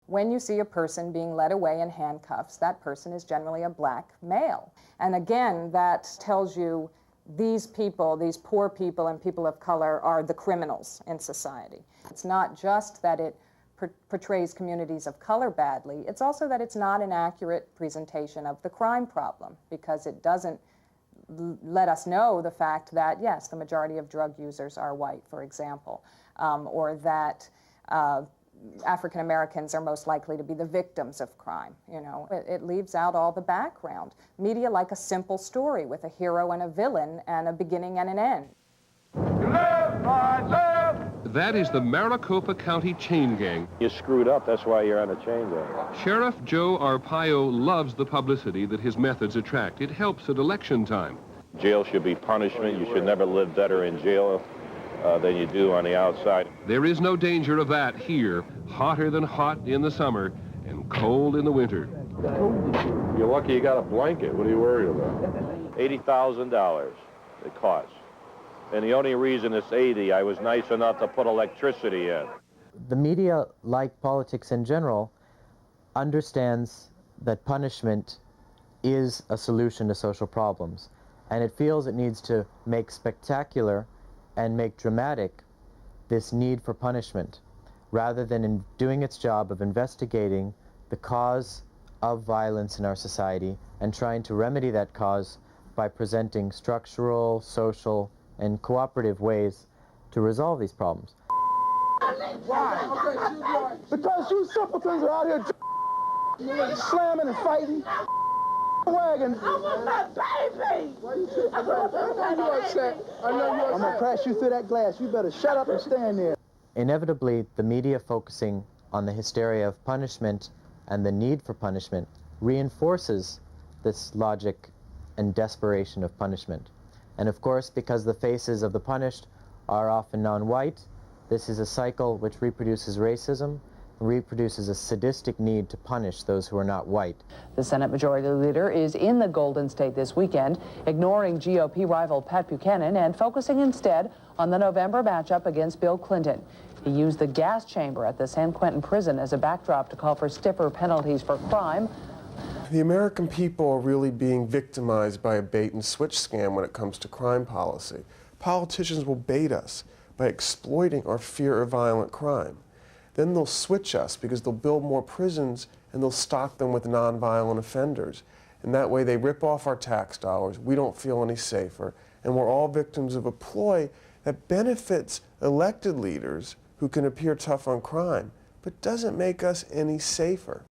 When you see a person being led away in handcuffs, that person is generally a black male. And again, that tells you these people, these poor people and people of color, are the criminals in society. It's not just that it portrays communities of color badly, it's also that it's not an accurate presentation of the crime problem, because it doesn't let us know the fact that, yes, the majority of drug users are white, for example, or that African Americans are most likely to be the victims of crime. You know, it leaves out all the background. Media like a simple story with a hero and a villain and a beginning and an end. That is the Maricopa County chain gang. You screwed up, that's why you're on a chain gang. Sheriff Joe Arpaio loves the publicity that his methods attract. It helps at election time. Jail should be punishment. You should never live better in jail than you do on the outside. There is no danger of that here. Hotter than hot in the summer and cold in the winter. You're lucky you got a blanket. What are you worried about? $80,000 it costs. And the only reason it's 80, I was nice enough to put electricity in. The media, like politics in general, understands that punishment is a solution to social problems. And it feels it needs to make spectacular and make dramatic this need for punishment, rather than in doing its job of investigating the cause of violence in our society and trying to remedy that cause by presenting structural, social, and cooperative ways to resolve these problems. Why? Because you simpletons are out here slamming and fighting. Wagon. I want my baby! I know you're upset. I know you're upset. I'm gonna crash you through that glass. You better shut up and stand there. Inevitably, the media focusing on the hysteria of punishment and the need for punishment reinforces this logic and desperation of punishment. And of course, because the faces of the punished are often non-white, this is a cycle which reproduces racism, reproduces a sadistic need to punish those who are not white. The Senate Majority Leader is in the Golden State this weekend, ignoring GOP rival Pat Buchanan and focusing instead on the November matchup against Bill Clinton. He used the gas chamber at the San Quentin prison as a backdrop to call for stiffer penalties for crime. The American people are really being victimized by a bait-and-switch scam when it comes to crime policy. Politicians will bait us by exploiting our fear of violent crime. Then they'll switch us because they'll build more prisons and they'll stock them with nonviolent offenders. And that way they rip off our tax dollars, we don't feel any safer, and we're all victims of a ploy that benefits elected leaders who can appear tough on crime, but doesn't make us any safer.